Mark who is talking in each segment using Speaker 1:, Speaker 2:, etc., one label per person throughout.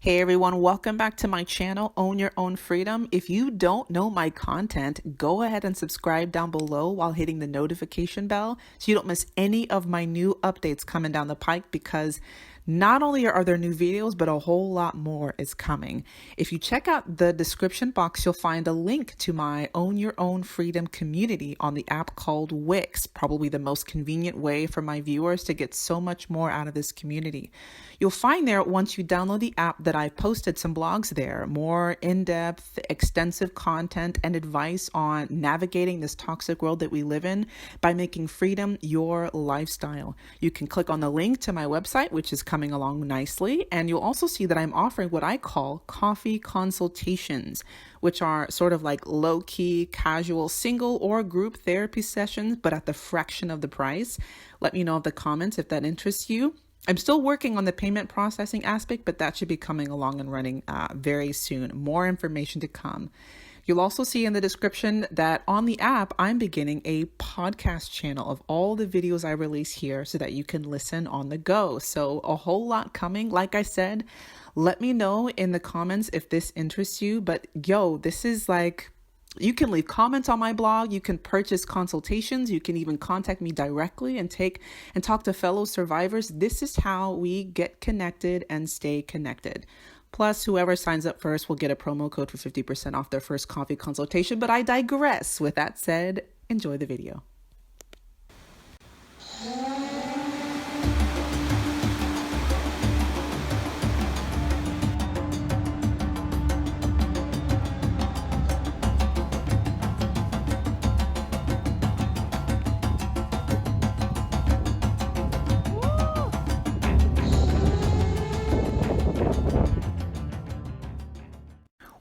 Speaker 1: Hey everyone, welcome back to my channel, Own Your Own Freedom. If you don't know my content, go ahead and subscribe down below while hitting the notification bell so you don't miss any of my new updates coming down the pike, because not only are there new videos, but a whole lot more is coming. If you check out the description box, you'll find a link to my Own Your Own Freedom community on the app called Wix, probably the most convenient way for my viewers to get so much more out of this community. You'll find there, once you download the app, that I've posted some blogs there, more in-depth, extensive content and advice on navigating this toxic world that we live in by making freedom your lifestyle. You can click on the link to my website, which is coming along nicely, and you'll also see that I'm offering what I call coffee consultations, which are sort of like low-key, casual, single or group therapy sessions, but at the fraction of the price. Let me know in the comments if that interests you. I'm still working on the payment processing aspect, but that should be coming along and running very soon. More information to come. You'll also see in the description that on the app, I'm beginning a podcast channel of all the videos I release here so that you can listen on the go. So a whole lot coming. Like I said, let me know in the comments if this interests you. But yo, this is like... You can leave comments on my blog, you can purchase consultations, you can even contact me directly and talk to fellow survivors. This is how we get connected and stay connected. Plus, whoever signs up first will get a promo code for 50% off their first coffee consultation, but I digress. With that said, enjoy the video.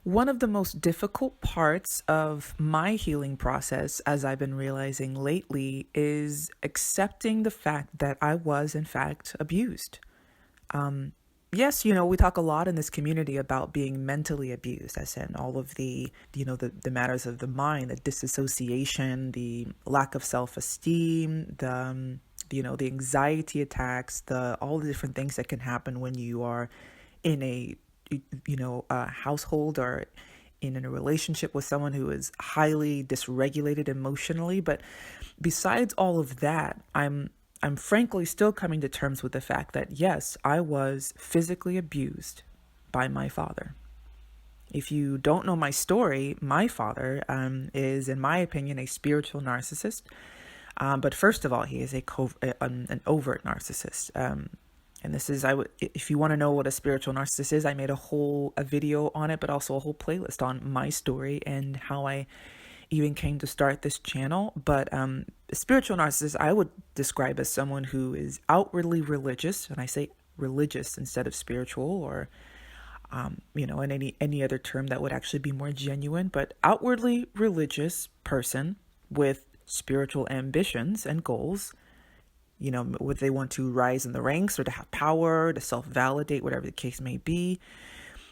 Speaker 1: One of the most difficult parts of my healing process, as I've been realizing lately, is accepting the fact that I was, in fact, abused. Yes, we talk a lot in this community about being mentally abused, as in all of the matters of the mind, the disassociation, the lack of self-esteem, the anxiety attacks, all the different things that can happen when you are in a household or in a relationship with someone who is highly dysregulated emotionally. But besides all of that, I'm frankly still coming to terms with the fact that, yes, I was physically abused by my father. If you don't know my story, my father is, in my opinion, a spiritual narcissist. But first of all, he is an overt narcissist. And this is, if you want to know what a spiritual narcissist is, I made a video on it, but also a whole playlist on my story and how I even came to start this channel. But a spiritual narcissist, I would describe as someone who is outwardly religious, and I say religious instead of spiritual, or in any other term that would actually be more genuine, but outwardly religious person with spiritual ambitions and goals. Whether they want to rise in the ranks or to have power, to self-validate, whatever the case may be.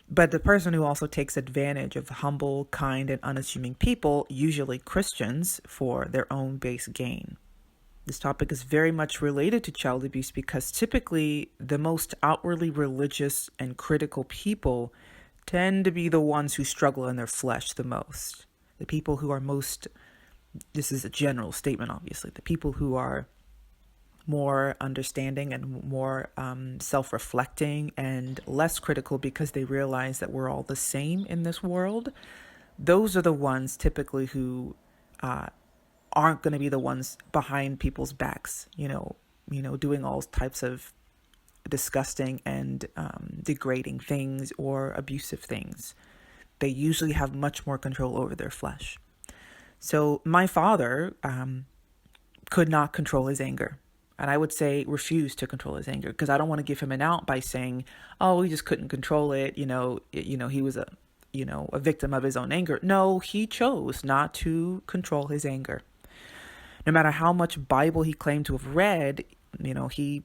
Speaker 1: But the person who also takes advantage of humble, kind, and unassuming people, usually Christians, for their own base gain. This topic is very much related to child abuse because typically the most outwardly religious and critical people tend to be the ones who struggle in their flesh the most. The people who are most, this is a general statement obviously, the people who are more understanding and more self-reflecting and less critical because they realize that we're all the same in this world. Those are the ones typically who aren't going to be the ones behind people's backs, doing all types of disgusting and degrading things or abusive things. They usually have much more control over their flesh. So my father could not control his anger. And I would say refused to control his anger, because I don't want to give him an out by saying, oh, he just couldn't control it. He was a victim of his own anger. No, he chose not to control his anger. No matter how much Bible he claimed to have read, he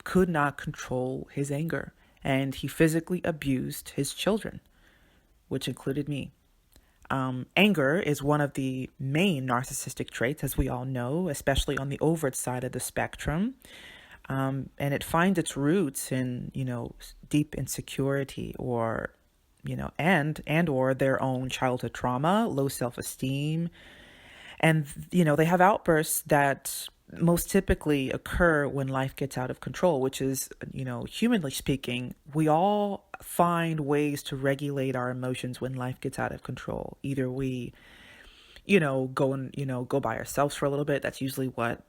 Speaker 1: could not control his anger. And he physically abused his children, which included me. Anger is one of the main narcissistic traits, as we all know, especially on the overt side of the spectrum. And it finds its roots in, deep insecurity or, and or their own childhood trauma, low self-esteem. And, they have outbursts that most typically occur when life gets out of control, which is, humanly speaking, we all find ways to regulate our emotions when life gets out of control. Either we, go by ourselves for a little bit. That's usually what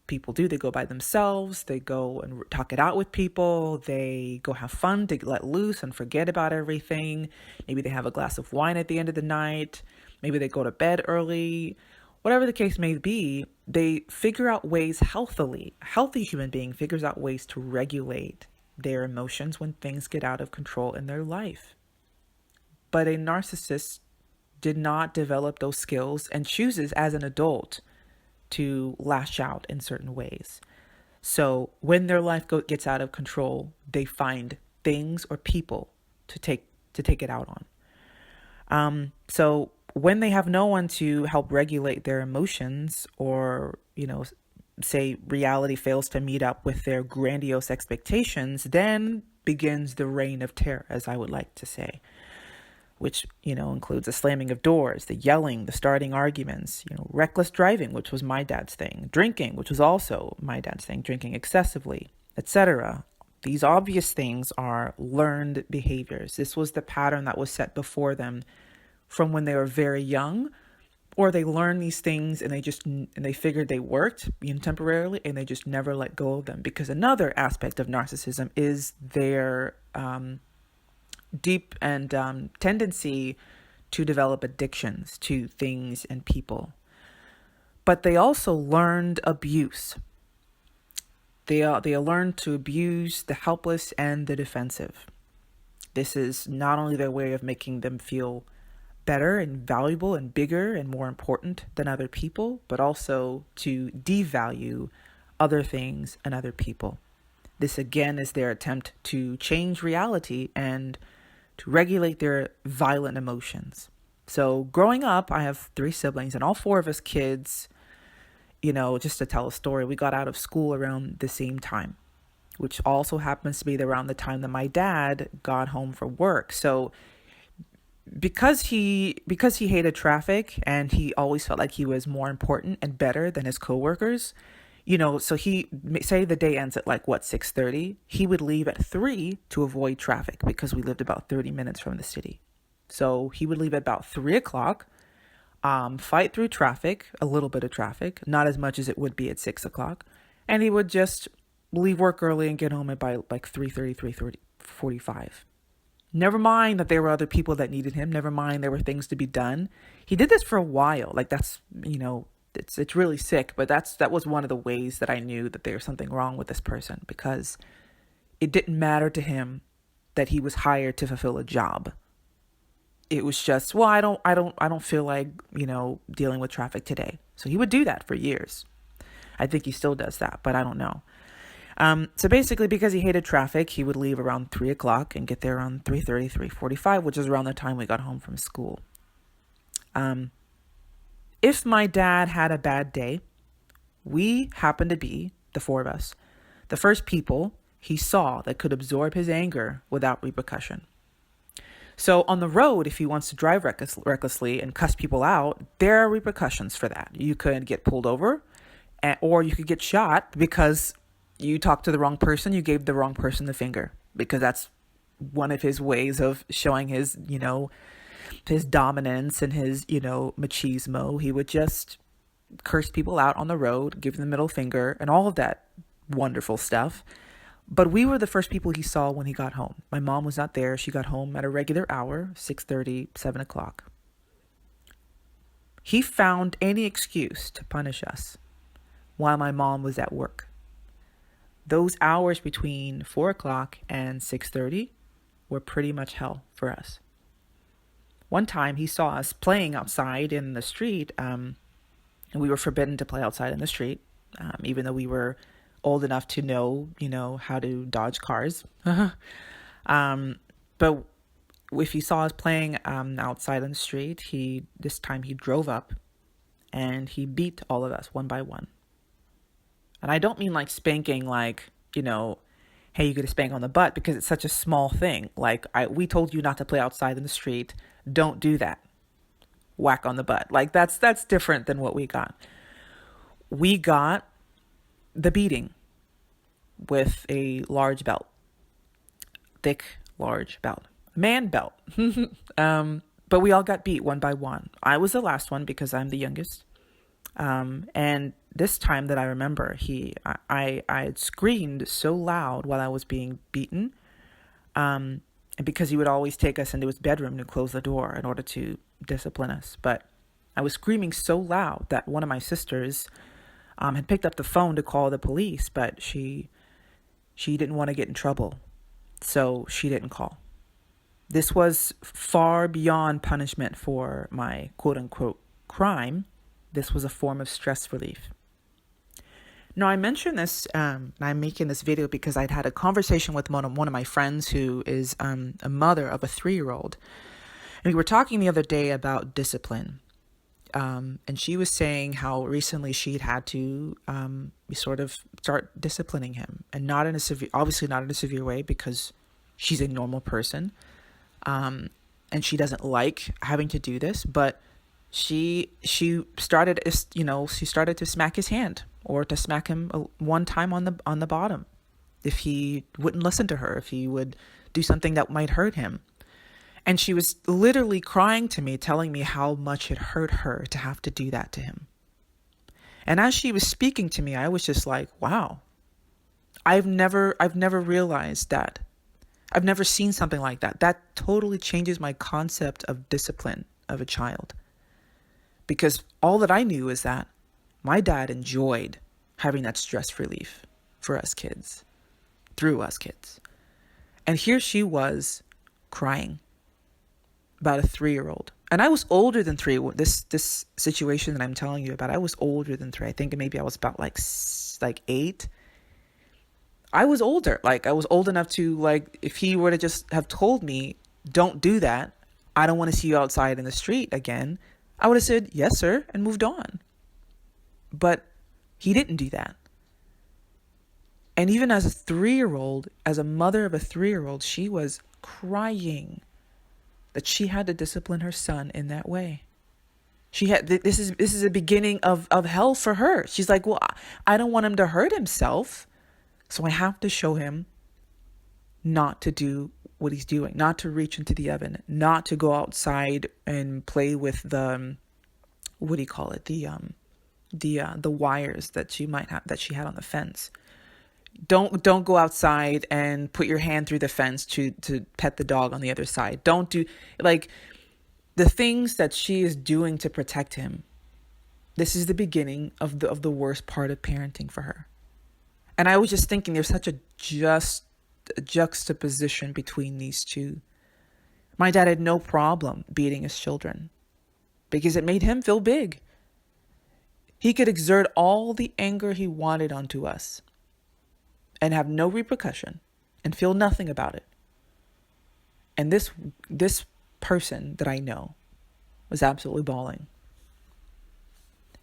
Speaker 1: people do. They go by themselves. They go and talk it out with people. They go have fun to let loose and forget about everything. Maybe they have a glass of wine at the end of the night. Maybe they go to bed early. Whatever the case may be, they figure out ways healthily. A healthy human being figures out ways to regulate their emotions when things get out of control in their life. But a narcissist did not develop those skills and chooses as an adult to lash out in certain ways. So when their life gets out of control, they find things or people to take it out on. So when they have no one to help regulate their emotions, or, say reality fails to meet up with their grandiose expectations, then begins the reign of terror, as I would like to say, which, includes the slamming of doors, the yelling, the starting arguments, reckless driving, which was my dad's thing, drinking, which was also my dad's thing, drinking excessively, etc. These obvious things are learned behaviors. This was the pattern that was set before them from when they were very young, or they learned these things and they figured they worked, temporarily, and they just never let go of them. Because another aspect of narcissism is their deep and tendency to develop addictions to things and people. But they also learned abuse. They learned to abuse the helpless and the defensive. This is not only their way of making them feel better and valuable and bigger and more important than other people, but also to devalue other things and other people. This again is their attempt to change reality and to regulate their violent emotions. So growing up, I have 3 siblings, and all 4 of us kids, just to tell a story, we got out of school around the same time, which also happens to be around the time that my dad got home from work. So because he hated traffic and he always felt like he was more important and better than his coworkers, so he, say the day ends at 6:30, he would leave at 3 to avoid traffic, because we lived about 30 minutes from the city. So he would leave at about 3:00, fight through traffic, a little bit of traffic, not as much as it would be at 6:00. And he would just leave work early and get home at by 3:30, 3:45. Never mind that there were other people that needed him. Never mind there were things to be done. He did this for a while. That's, it's really sick, but that was one of the ways that I knew that there was something wrong with this person, because it didn't matter to him that he was hired to fulfill a job. It was just, well, I don't feel like, dealing with traffic today. So he would do that for years. I think he still does that, but I don't know. So basically, because he hated traffic, he would leave around 3:00 and get there around 3:30, 3:45, which is around the time we got home from school. If my dad had a bad day, we happened to be, the 4 of us, the first people he saw that could absorb his anger without repercussion. So on the road, if he wants to drive recklessly and cuss people out, there are repercussions for that. You could get pulled over, or you could get shot because you talked to the wrong person, you gave the wrong person the finger, because that's one of his ways of showing his, his dominance and his, machismo. He would just curse people out on the road, give them the middle finger, and all of that wonderful stuff. But we were the first people he saw when he got home. My mom was not there. She got home at a regular hour, 6:30, 7:00. He found any excuse to punish us while my mom was at work. Those hours between 4:00 and 6:30 were pretty much hell for us. One time he saw us playing outside in the street, and we were forbidden to play outside in the street, even though we were old enough to know, how to dodge cars. But if he saw us playing outside on the street, this time he drove up and he beat all of us one by one. And I don't mean like spanking, hey, you get a spank on the butt because it's such a small thing. Like, we told you not to play outside in the street. Don't do that. Whack on the butt. Like, that's different than what we got. We got the beating with a large belt. Thick, large belt. Man belt. But we all got beat one by one. I was the last one because I'm the youngest. And this time that I remember, I had screamed so loud while I was being beaten. And because he would always take us into his bedroom to close the door in order to discipline us. But I was screaming so loud that one of my sisters had picked up the phone to call the police, but she didn't want to get in trouble. So she didn't call. This was far beyond punishment for my quote unquote crime. This was a form of stress relief. Now, I mentioned this, and I'm making this video because I'd had a conversation with one of my friends who is a mother of a 3-year-old. And we were talking the other day about discipline. And she was saying how recently she'd had to sort of start disciplining him. And obviously not in a severe way because she's a normal person. And she doesn't like having to do this, but she started to smack his hand or to smack him one time on the bottom if he wouldn't listen to her, if he would do something that might hurt him. And she was literally crying to me, telling me how much it hurt her to have to do that to him. And as she was speaking to me, I was just like, wow, I've never realized that. I've never seen something like that. That totally changes my concept of discipline of a child. Because all that I knew is that my dad enjoyed having that stress relief for us kids, through us kids. And here she was crying about a 3-year-old. And I was older than 3. This situation that I'm telling you about, I was older than 3. I think maybe I was about like 8. I was older. Like, I was old enough to, like, if he were to just have told me, don't do that, I don't want to see you outside in the street again, I would have said, yes, sir, and moved on. But he didn't do that. And even as a 3-year-old, as a mother of a 3-year-old, she was crying that she had to discipline her son in that way. This is a beginning of hell for her. She's like, well, I don't want him to hurt himself. So I have to show him not to do what he's doing, not to reach into the oven, not to go outside and play with the, what do you call it? The wires that she had on the fence. Don't go outside and put your hand through the fence to pet the dog on the other side. Don't do, like, the things that she is doing to protect him. This is the beginning of the worst part of parenting for her. And I was just thinking there's such a juxtaposition between these two. My dad had no problem beating his children because it made him feel big. He could exert all the anger he wanted onto us and have no repercussion and feel nothing about it. And this person that I know was absolutely bawling.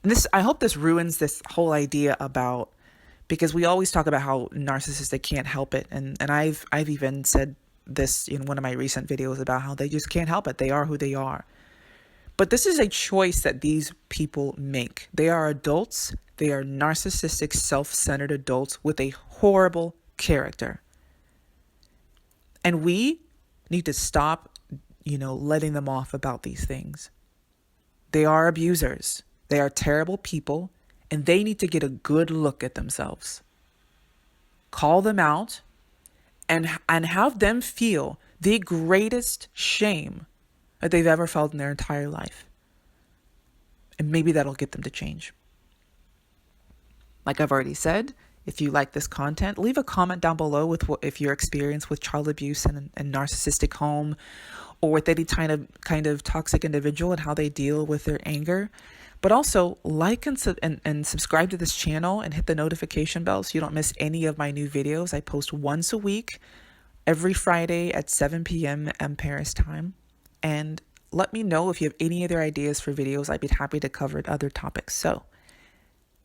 Speaker 1: And I hope this ruins this whole idea about, because we always talk about how narcissists can't help it. And I've even said this in one of my recent videos about how they just can't help it. They are who they are. But this is a choice that these people make. They are adults. They are narcissistic, self-centered adults with a horrible character. And we need to stop, letting them off about these things. They are abusers. They are terrible people. And they need to get a good look at themselves. Call them out and have them feel the greatest shame that they've ever felt in their entire life. And maybe that'll get them to change. Like I've already said, if you like this content, leave a comment down below if your experience with child abuse and narcissistic home, or with any kind of toxic individual and how they deal with their anger. But also like and subscribe to this channel and hit the notification bell so you don't miss any of my new videos. I post once a week, every Friday at 7 p.m. Paris time. And let me know if you have any other ideas for videos. I'd be happy to cover other topics. So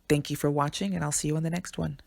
Speaker 1: thank you for watching, and I'll see you on the next one.